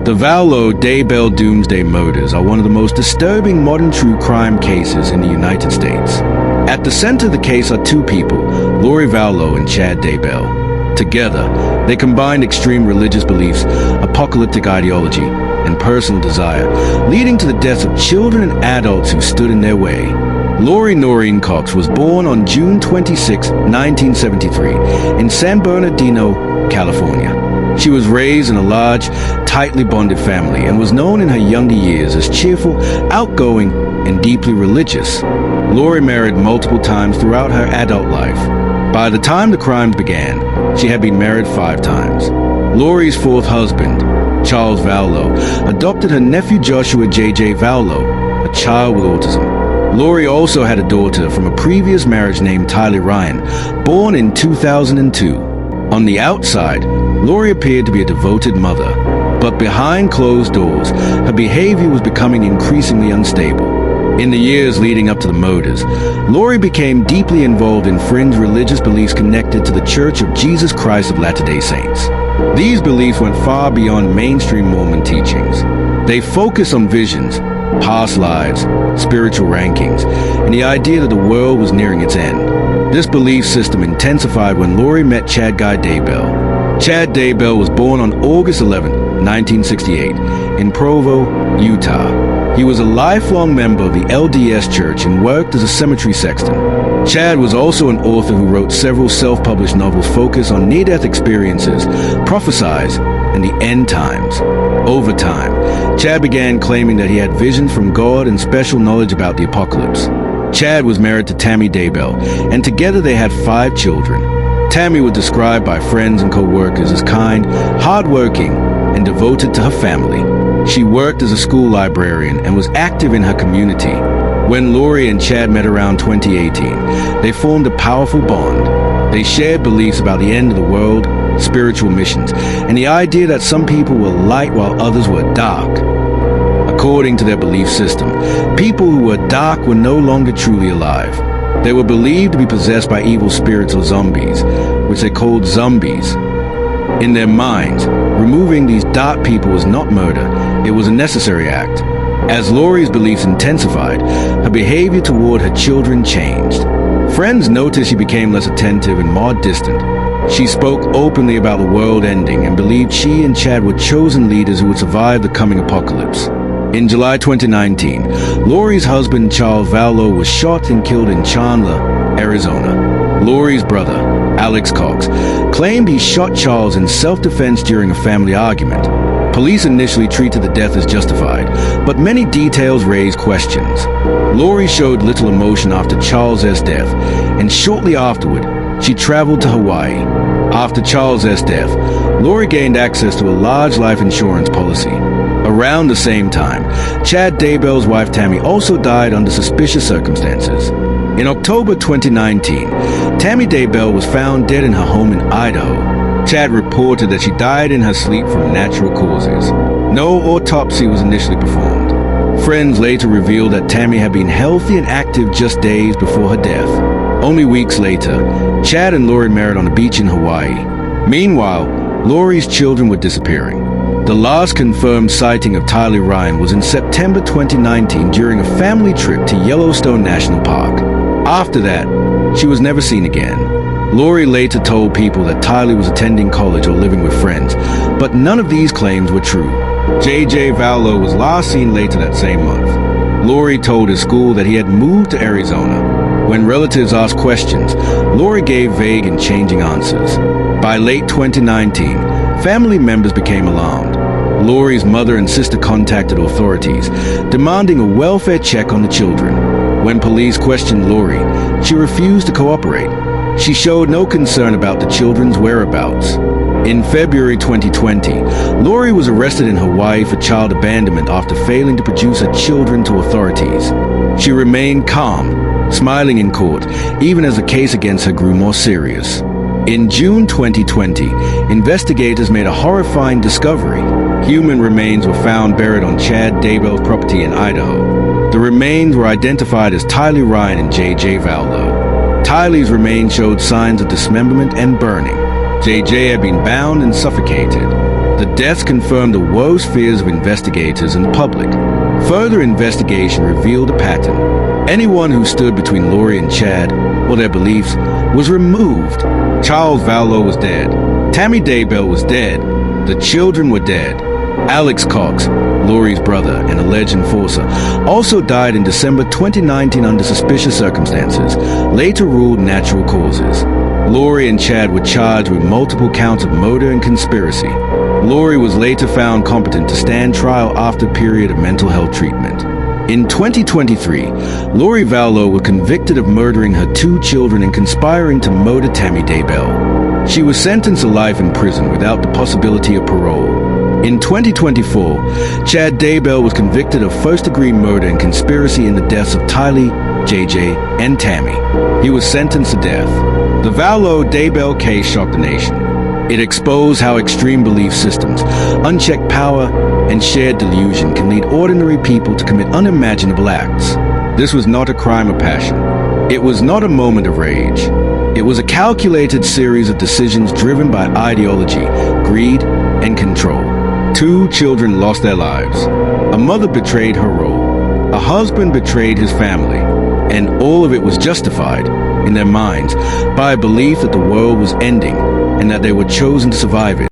The Vallow Daybell Doomsday murders are one of the most disturbing modern true crime cases in the United States. At the center of the case are two people, Tylee Vallow and Chad Daybell. Together, they combined extreme religious beliefs, apocalyptic ideology, and personal desire, leading to the deaths of children and adults who stood in their way. Lori Noreen Cox was born on June 26, 1973, in San Bernardino, California. She was raised in a large, tightly bonded family and was known in her younger years as cheerful, outgoing, and deeply religious. Lori married multiple times throughout her adult life. By the time the crimes began, she had been married 5 times. Lori's fourth husband, Charles Vallow, adopted her nephew Joshua JJ Vallow, a child with autism. Lori also had a daughter from a previous marriage named Tylee Ryan, born in 2002. On the outside, Lori appeared to be a devoted mother, but behind closed doors, her behavior was becoming increasingly unstable. In the years leading up to the murders, Lori became deeply involved in fringe religious beliefs connected to the Church of Jesus Christ of Latter-day Saints. These beliefs went far beyond mainstream Mormon teachings. They focused on visions, past lives, spiritual rankings, and the idea that the world was nearing its end. This belief system intensified when Lori met Chad Daybell. Chad Daybell was born on August 11, 1968, in Provo, Utah. He was a lifelong member of the LDS Church and worked as a cemetery sexton. Chad was also an author who wrote several self-published novels focused on near-death experiences, prophesies, and the end times. Over time, Chad began claiming that he had visions from God and special knowledge about the apocalypse. Chad was married to Tylee Daybell, and together they had 5 children. Tammy was described by friends and co-workers as kind, hardworking, and devoted to her family. She worked as a school librarian and was active in her community. When Lori and Chad met around 2018, they formed a powerful bond. They shared beliefs about the end of the world, spiritual missions, and the idea that some people were light while others were dark. According to their belief system, people who were dark were no longer truly alive. They were believed to be possessed by evil spirits or zombies, which they called zombies. In their minds, removing these dark people was not murder, it was a necessary act. As Lori's beliefs intensified, her behavior toward her children changed. Friends noticed she became less attentive and more distant. She spoke openly about the world ending and believed she and Chad were chosen leaders who would survive the coming apocalypse. In July 2019, Lori's husband Charles Vallow was shot and killed in Chandler, Arizona. Lori's brother, Alex Cox, claimed he shot Charles in self-defense during a family argument. Police initially treated the death as justified, but many details raised questions. Lori showed little emotion after Charles' death, and shortly afterward, she traveled to Hawaii. After Charles' death, Lori gained access to a large life insurance policy. Around the same time, Chad Daybell's wife Tammy also died under suspicious circumstances. In October 2019, Tammy Daybell was found dead in her home in Idaho. Chad reported that she died in her sleep from natural causes. No autopsy was initially performed. Friends later revealed that Tammy had been healthy and active just days before her death. Only weeks later, Chad and Lori married on a beach in Hawaii. Meanwhile, Lori's children were disappearing. The last confirmed sighting of Tylee Ryan was in September 2019 during a family trip to Yellowstone National Park. After that, she was never seen again. Lori later told people that Tylee was attending college or living with friends, but none of these claims were true. JJ Vallow was last seen later that same month. Lori told his school that he had moved to Arizona. When relatives asked questions, Lori gave vague and changing answers. By late 2019, family members became alarmed. Lori's mother and sister contacted authorities, demanding a welfare check on the children. When police questioned Lori, she refused to cooperate. She showed no concern about the children's whereabouts. In February 2020, Lori was arrested in Hawaii for child abandonment after failing to produce her children to authorities. She remained calm, smiling in court, even as the case against her grew more serious. In June 2020, investigators made a horrifying discovery. Human remains were found buried on Chad Daybell's property in Idaho. The remains were identified as Tylee Ryan and JJ Vallow. Tylee's remains showed signs of dismemberment and burning. JJ had been bound and suffocated. The deaths confirmed the worst fears of investigators and the public. Further investigation revealed a pattern. Anyone who stood between Lori and Chad, or their beliefs, was removed. Charles Vallow was dead. Tammy Daybell was dead. The children were dead. Alex Cox, Lori's brother and alleged enforcer, also died in December 2019 under suspicious circumstances, later ruled natural causes. Lori and Chad were charged with multiple counts of murder and conspiracy. Lori was later found competent to stand trial after a period of mental health treatment. In 2023, Lori Vallow was convicted of murdering her 2 children and conspiring to murder Tammy Daybell. She was sentenced to life in prison without the possibility of parole. In 2024, Chad Daybell was convicted of first-degree murder and conspiracy in the deaths of Tylee, JJ, and Tammy. He was sentenced to death. The Vallow-Daybell case shocked the nation. It exposed how extreme belief systems, unchecked power, and shared delusion can lead ordinary people to commit unimaginable acts. This was not a crime of passion. It was not a moment of rage. It was a calculated series of decisions driven by ideology, greed, and control. 2 children lost their lives. A mother betrayed her role. A husband betrayed his family. And all of it was justified, in their minds, by a belief that the world was ending and that they were chosen to survive it.